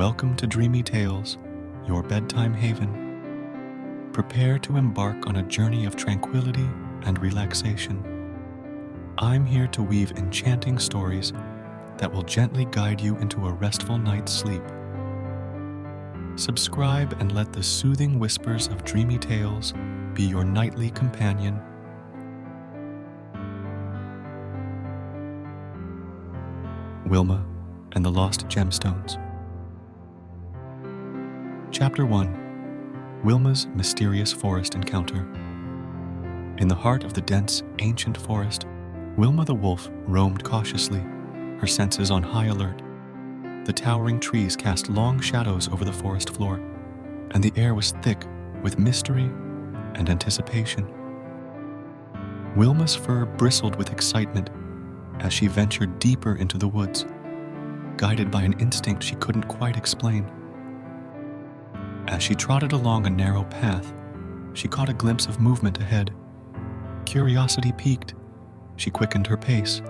Welcome to Dreamy Tales, your bedtime haven. Prepare to embark on a journey of tranquility and relaxation. I'm here to weave enchanting stories that will gently guide you into a restful night's sleep. Subscribe and let the soothing whispers of Dreamy Tales be your nightly companion. Wilma and the Lost Gemstones. Chapter 1. Wilma's Mysterious Forest Encounter. In the heart of the dense, ancient forest, Wilma the wolf roamed cautiously, her senses on high alert. The towering trees cast long shadows over the forest floor, and the air was thick with mystery and anticipation. Wilma's fur bristled with excitement as she ventured deeper into the woods, guided by an instinct she couldn't quite explain. As she trotted along a narrow path, she caught a glimpse of movement ahead. Curiosity piqued. She quickened her pace,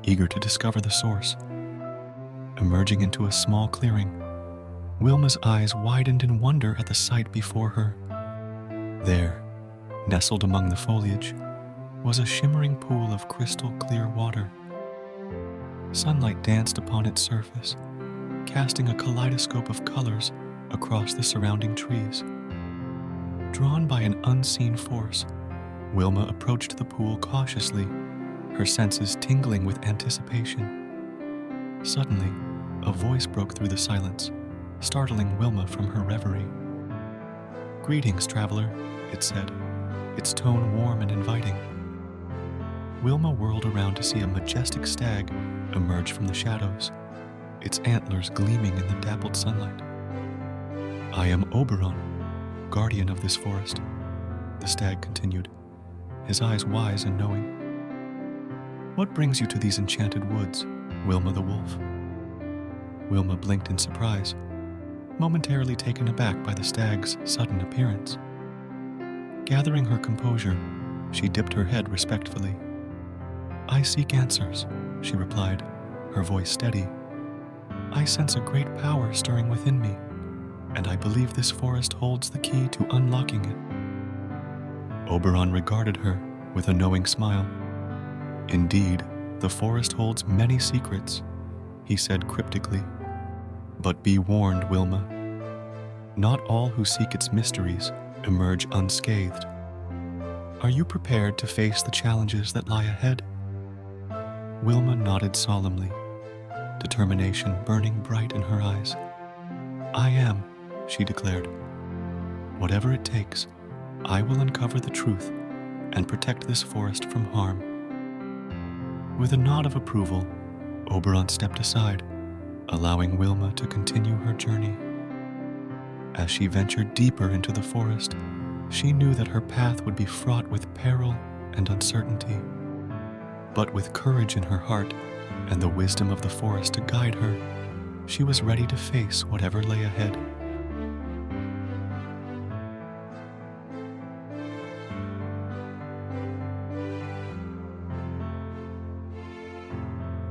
eager to discover the source. Emerging into a small clearing, Wilma's eyes widened in wonder at the sight before her. There, nestled among the foliage, was a shimmering pool of crystal clear water. Sunlight danced upon its surface, casting a kaleidoscope of colors across the surrounding trees. Drawn by an unseen force, Wilma approached the pool cautiously, her senses tingling with anticipation. Suddenly, a voice broke through the silence, startling Wilma from her reverie. "Greetings, traveler," it said, its tone warm and inviting. Wilma whirled around to see a majestic stag emerge from the shadows, its antlers gleaming in the dappled sunlight. "I am Oberon, guardian of this forest," the stag continued, his eyes wise and knowing. "What brings you to these enchanted woods, Wilma the wolf?" Wilma blinked in surprise, momentarily taken aback by the stag's sudden appearance. Gathering her composure, she dipped her head respectfully. "I seek answers," she replied, her voice steady. "I sense a great power stirring within me, and I believe this forest holds the key to unlocking it." Oberon regarded her with a knowing smile. "Indeed, the forest holds many secrets," he said cryptically. "But be warned, Wilma. Not all who seek its mysteries emerge unscathed. Are you prepared to face the challenges that lie ahead?" Wilma nodded solemnly, determination burning bright in her eyes. "I am," she declared. "Whatever it takes, I will uncover the truth and protect this forest from harm." With a nod of approval, Oberon stepped aside, allowing Wilma to continue her journey. As she ventured deeper into the forest, she knew that her path would be fraught with peril and uncertainty. But with courage in her heart and the wisdom of the forest to guide her, she was ready to face whatever lay ahead.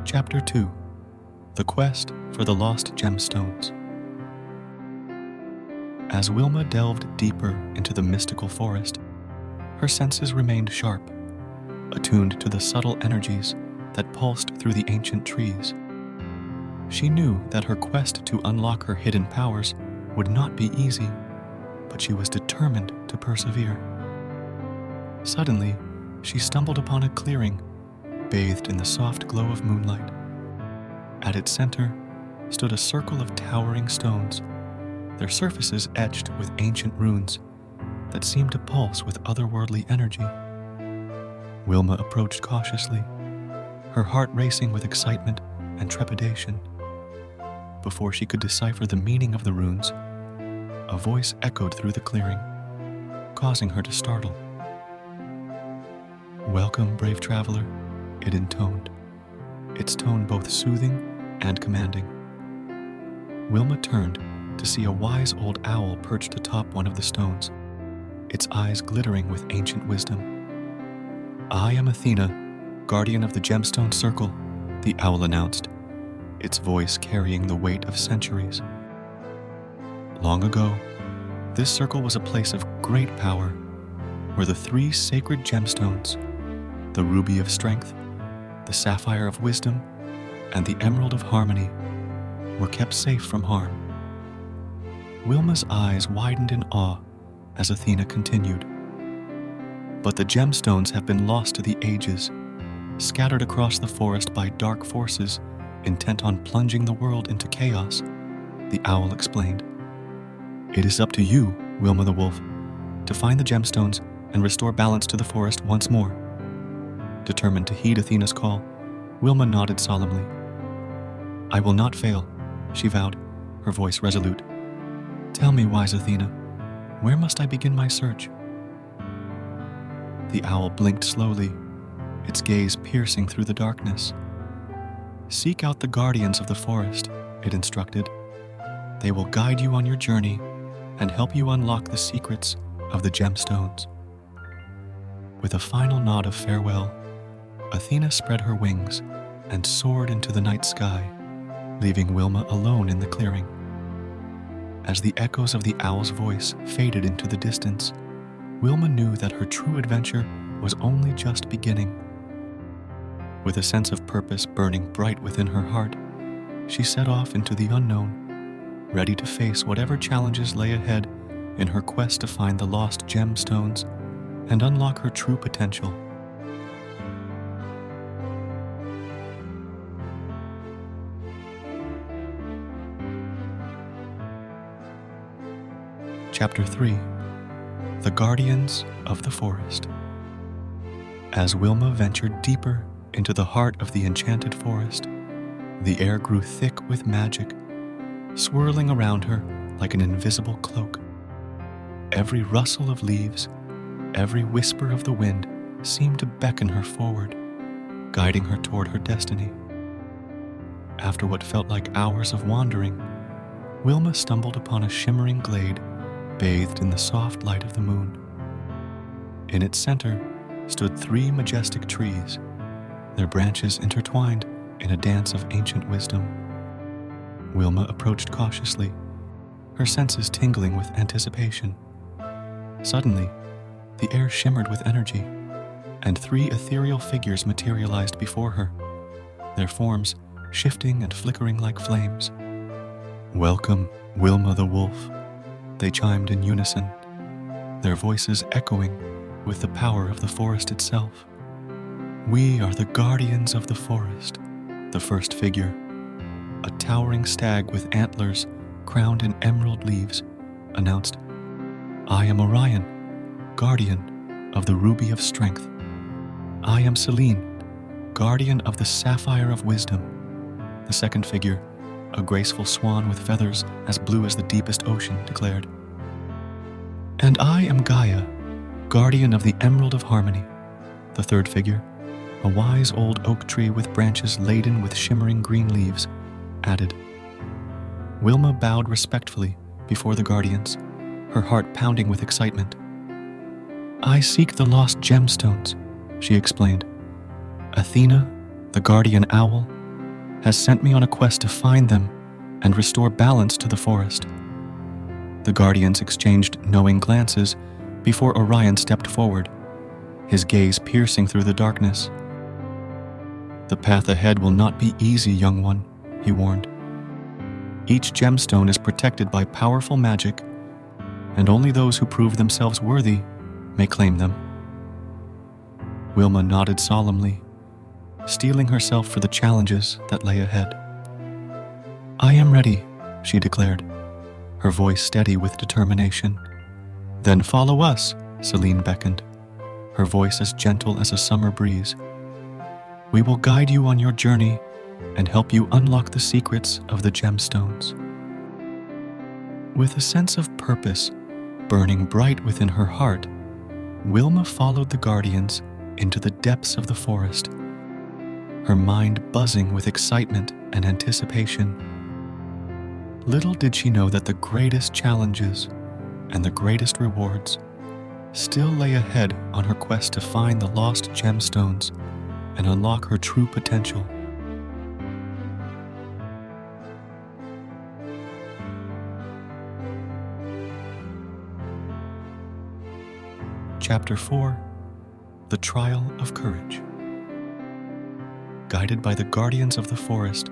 Chapter 2. The Quest for the Lost Gemstones. As Wilma delved deeper into the mystical forest, her senses remained sharp, attuned to the subtle energies that pulsed through the ancient trees. She knew that her quest to unlock her hidden powers would not be easy, but she was determined to persevere. Suddenly, she stumbled upon a clearing, bathed in the soft glow of moonlight. At its center stood a circle of towering stones, their surfaces etched with ancient runes that seemed to pulse with otherworldly energy. Wilma approached cautiously, her heart racing with excitement and trepidation. Before she could decipher the meaning of the runes, a voice echoed through the clearing, causing her to startle. "Welcome, brave traveler," it intoned, its tone both soothing and commanding. Wilma turned to see a wise old owl perched atop one of the stones, its eyes glittering with ancient wisdom. "I am Athena, guardian of the Gemstone Circle," the owl announced, its voice carrying the weight of centuries. Long ago, this circle was a place of great power, where the three sacred gemstones, the ruby of strength, the sapphire of wisdom, and the emerald of harmony, were kept safe from harm. Wilma's eyes widened in awe as Athena continued. But the gemstones have been lost to the ages, scattered across the forest by dark forces intent on plunging the world into chaos, the owl explained. It is up to you, Wilma the wolf, to find the gemstones and restore balance to the forest once more. Determined to heed Athena's call, Wilma nodded solemnly. I will not fail, she vowed, her voice resolute. Tell me, wise Athena, where must I begin my search? The owl blinked slowly, its gaze piercing through the darkness. Seek out the guardians of the forest, it instructed. They will guide you on your journey and help you unlock the secrets of the gemstones. With a final nod of farewell, Athena spread her wings and soared into the night sky, leaving Wilma alone in the clearing. As the echoes of the owl's voice faded into the distance, Wilma knew that her true adventure was only just beginning. With a sense of purpose burning bright within her heart, she set off into the unknown, ready to face whatever challenges lay ahead in her quest to find the lost gemstones and unlock her true potential. Chapter 3: The Guardians of the Forest. As Wilma ventured deeper into the heart of the enchanted forest, the air grew thick with magic, swirling around her like an invisible cloak. Every rustle of leaves, every whisper of the wind seemed to beckon her forward, guiding her toward her destiny. After what felt like hours of wandering, Wilma stumbled upon a shimmering glade bathed in the soft light of the moon. In its center stood three majestic trees, their branches intertwined in a dance of ancient wisdom. Wilma approached cautiously, her senses tingling with anticipation. Suddenly, the air shimmered with energy, and three ethereal figures materialized before her, their forms shifting and flickering like flames. Welcome, Wilma the wolf, they chimed in unison, their voices echoing with the power of the forest itself. We are the guardians of the forest, the first figure, a towering stag with antlers crowned in emerald leaves, announced. I am Orion, guardian of the ruby of strength. I am Selene, guardian of the sapphire of wisdom. The second figure, a graceful swan with feathers as blue as the deepest ocean, declared. And I am Gaia, guardian of the emerald of harmony. The third figure, a wise old oak tree with branches laden with shimmering green leaves, added. Wilma bowed respectfully before the guardians, her heart pounding with excitement. I seek the lost gemstones, she explained. Athena, the guardian owl, has sent me on a quest to find them and restore balance to the forest. The guardians exchanged knowing glances before Orion stepped forward, his gaze piercing through the darkness. The path ahead will not be easy, young one, he warned. Each gemstone is protected by powerful magic, and only those who prove themselves worthy may claim them. Wilma nodded solemnly, steeling herself for the challenges that lay ahead. I am ready, she declared, her voice steady with determination. Then follow us, Selene beckoned, her voice as gentle as a summer breeze. We will guide you on your journey and help you unlock the secrets of the gemstones. With a sense of purpose burning bright within her heart, Wilma followed the guardians into the depths of the forest, her mind buzzing with excitement and anticipation. Little did she know that the greatest challenges and the greatest rewards still lay ahead on her quest to find the lost gemstones and unlock her true potential. Chapter 4: The Trial of Courage. Guided by the guardians of the forest,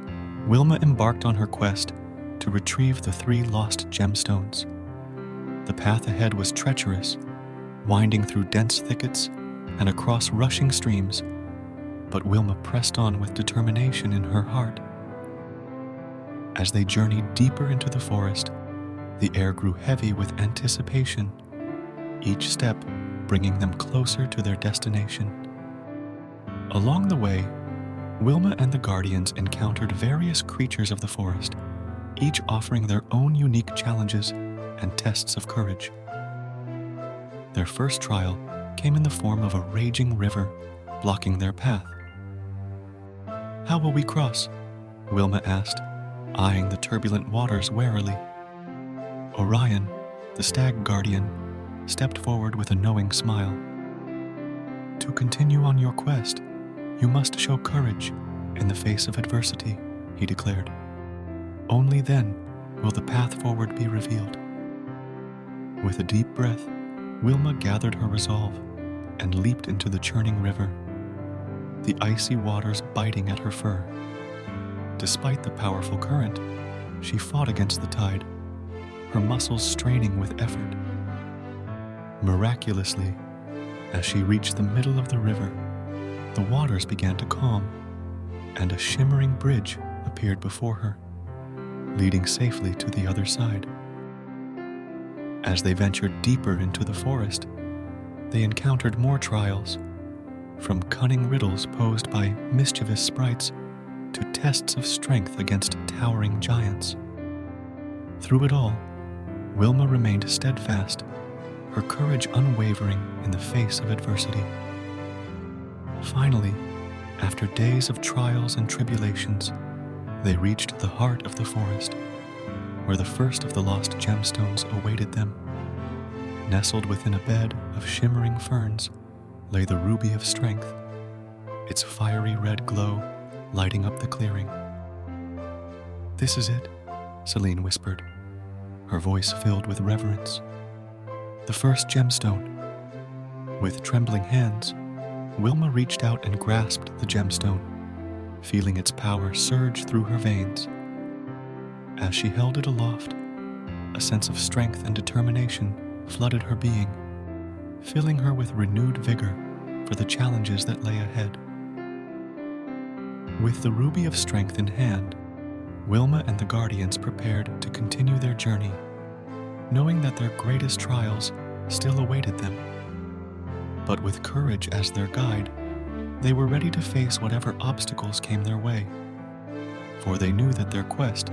Wilma embarked on her quest to retrieve the 3 lost gemstones. The path ahead was treacherous, winding through dense thickets and across rushing streams, but Wilma pressed on with determination in her heart. As they journeyed deeper into the forest, the air grew heavy with anticipation, each step bringing them closer to their destination. Along the way, Wilma and the Guardians encountered various creatures of the forest, each offering their own unique challenges and tests of courage. Their first trial came in the form of a raging river blocking their path. "How will we cross?" Wilma asked, eyeing the turbulent waters warily. Orion, the stag guardian, stepped forward with a knowing smile. "To continue on your quest, you must show courage in the face of adversity," he declared. "Only then will the path forward be revealed." With a deep breath, Wilma gathered her resolve and leaped into the churning river, the icy waters biting at her fur. Despite the powerful current, she fought against the tide, her muscles straining with effort. Miraculously, as she reached the middle of the river, the waters began to calm, and a shimmering bridge appeared before her, leading safely to the other side. As they ventured deeper into the forest, they encountered more trials, from cunning riddles posed by mischievous sprites to tests of strength against towering giants. Through it all, Wilma remained steadfast, her courage unwavering in the face of adversity. Finally, after days of trials and tribulations, they reached the heart of the forest, where the first of the lost gemstones awaited them. Nestled within a bed of shimmering ferns lay the ruby of strength, its fiery red glow lighting up the clearing. "This is it," Celine whispered, her voice filled with reverence. "The first gemstone." With trembling hands, Wilma reached out and grasped the gemstone, feeling its power surge through her veins. As she held it aloft, a sense of strength and determination flooded her being, filling her with renewed vigor for the challenges that lay ahead. With the ruby of strength in hand, Wilma and the Guardians prepared to continue their journey, knowing that their greatest trials still awaited them. But with courage as their guide, they were ready to face whatever obstacles came their way, for they knew that their quest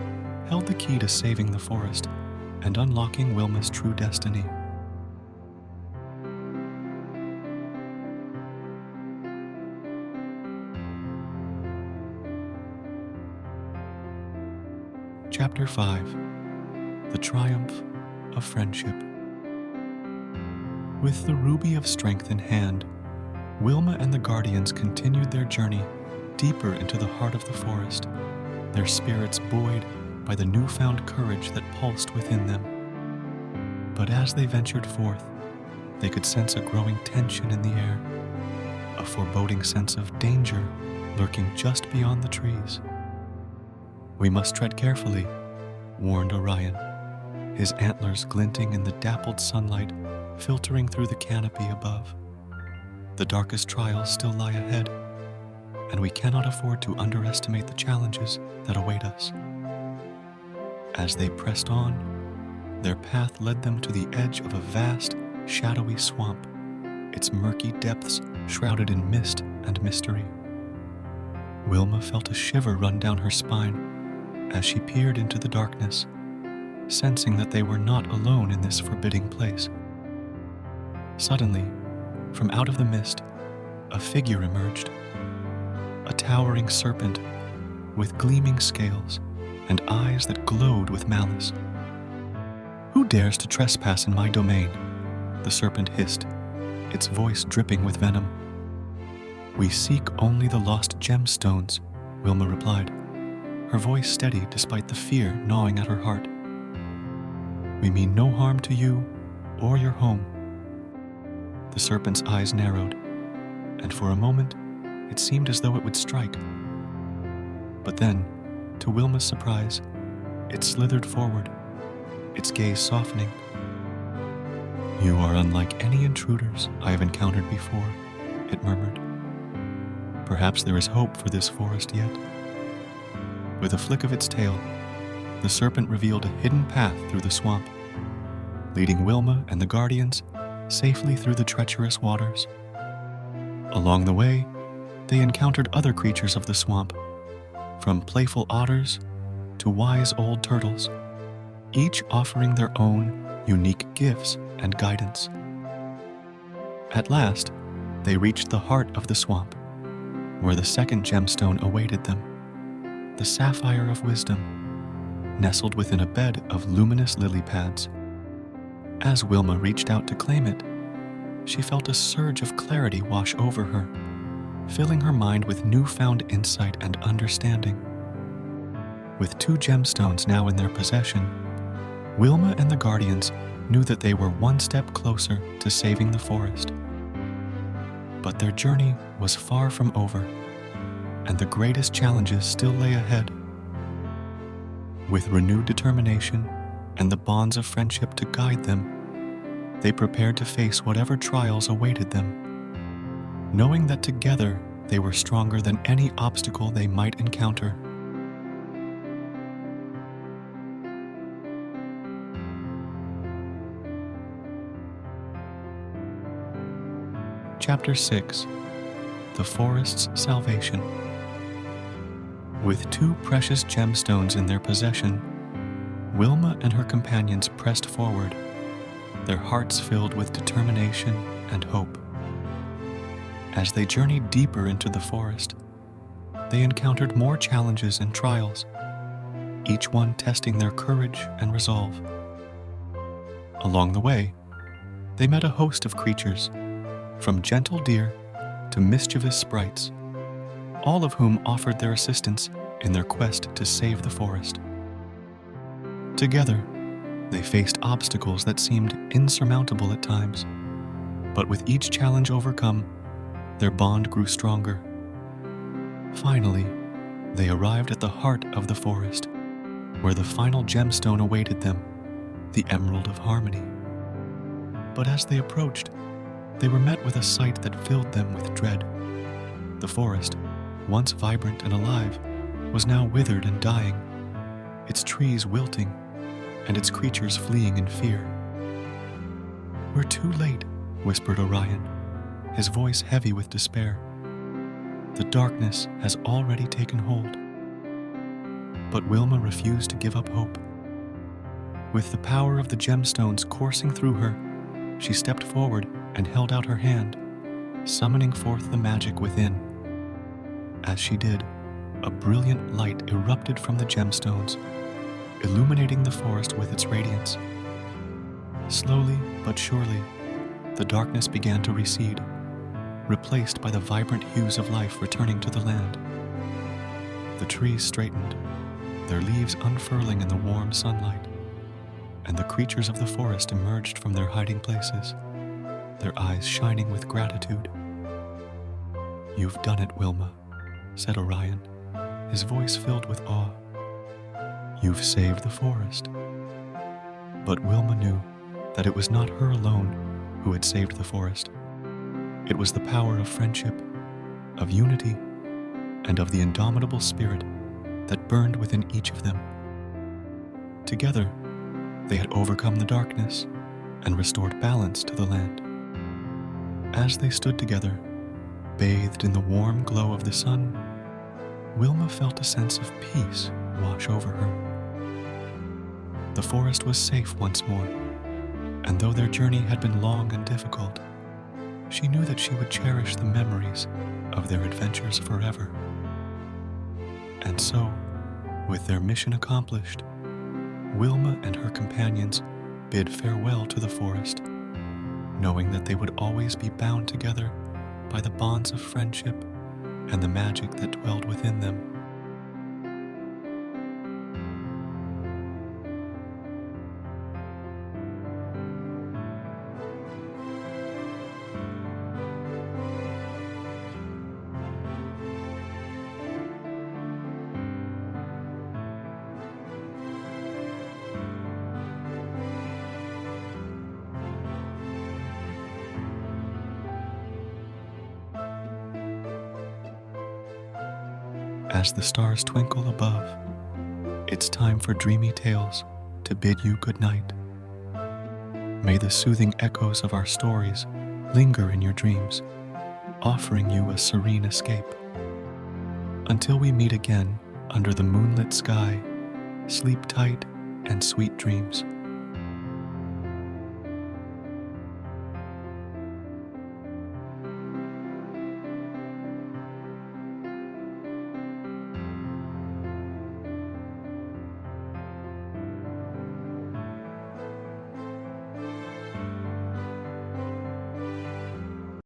held the key to saving the forest and unlocking Wilma's true destiny. Chapter 5: The Triumph of Friendship. With the ruby of strength in hand, Wilma and the Guardians continued their journey deeper into the heart of the forest, their spirits buoyed by the newfound courage that pulsed within them. But as they ventured forth, they could sense a growing tension in the air, a foreboding sense of danger lurking just beyond the trees. "We must tread carefully," warned Orion, his antlers glinting in the dappled sunlight filtering through the canopy above. "The darkest trials still lie ahead, and we cannot afford to underestimate the challenges that await us." As they pressed on, their path led them to the edge of a vast, shadowy swamp, its murky depths shrouded in mist and mystery. Wilma felt a shiver run down her spine as she peered into the darkness, sensing that they were not alone in this forbidding place. Suddenly, from out of the mist, a figure emerged, a towering serpent with gleaming scales and eyes that glowed with malice. "Who dares to trespass in my domain?" the serpent hissed, its voice dripping with venom. "We seek only the lost gemstones," Wilma replied, her voice steady despite the fear gnawing at her heart. "We mean no harm to you or your home." the serpent's eyes narrowed, and for a moment, it seemed as though it would strike. But then, to Wilma's surprise, it slithered forward, its gaze softening. "You are unlike any intruders I have encountered before," it murmured. "Perhaps there is hope for this forest yet." With a flick of its tail, the serpent revealed a hidden path through the swamp, leading Wilma and the guardians safely through the treacherous waters. Along the way, they encountered other creatures of the swamp, from playful otters to wise old turtles, each offering their own unique gifts and guidance. At last, they reached the heart of the swamp, where the second gemstone awaited them, the sapphire of wisdom, nestled within a bed of luminous lily pads. As Wilma reached out to claim it, she felt a surge of clarity wash over her, filling her mind with newfound insight and understanding. With 2 gemstones now in their possession, Wilma and the guardians knew that they were one step closer to saving the forest. But their journey was far from over, and the greatest challenges still lay ahead. With renewed determination and the bonds of friendship to guide them, they prepared to face whatever trials awaited them, knowing that together they were stronger than any obstacle they might encounter. Chapter 6: The Forest's Salvation. With 2 precious gemstones in their possession, Wilma and her companions pressed forward, their hearts filled with determination and hope. As they journeyed deeper into the forest, they encountered more challenges and trials, each one testing their courage and resolve. Along the way, they met a host of creatures, from gentle deer to mischievous sprites, all of whom offered their assistance in their quest to save the forest. Together, they faced obstacles that seemed insurmountable at times, but with each challenge overcome, their bond grew stronger. Finally, they arrived at the heart of the forest, where the final gemstone awaited them, the Emerald of Harmony. But as they approached, they were met with a sight that filled them with dread. The forest, once vibrant and alive, was now withered and dying, its trees wilting, and its creatures fleeing in fear. "We're too late," whispered Orion, his voice heavy with despair. "The darkness has already taken hold." But Wilma refused to give up hope. With the power of the gemstones coursing through her, she stepped forward and held out her hand, summoning forth the magic within. As she did, a brilliant light erupted from the gemstones, illuminating the forest with its radiance. Slowly but surely, the darkness began to recede, replaced by the vibrant hues of life returning to the land. The trees straightened, their leaves unfurling in the warm sunlight, and the creatures of the forest emerged from their hiding places, their eyes shining with gratitude. "You've done it, Wilma," said Orion, his voice filled with awe. "You've saved the forest." But Wilma knew that it was not her alone who had saved the forest. It was the power of friendship, of unity, and of the indomitable spirit that burned within each of them. Together, they had overcome the darkness and restored balance to the land. As they stood together, bathed in the warm glow of the sun, Wilma felt a sense of peace wash over her. The forest was safe once more, and though their journey had been long and difficult, she knew that she would cherish the memories of their adventures forever. And so, with their mission accomplished, Wilma and her companions bid farewell to the forest, knowing that they would always be bound together by the bonds of friendship and the magic that dwelled within them. As the stars twinkle above, it's time for dreamy tales to bid you good night. May the soothing echoes of our stories linger in your dreams, offering you a serene escape. Until we meet again under the moonlit sky, sleep tight and sweet dreams.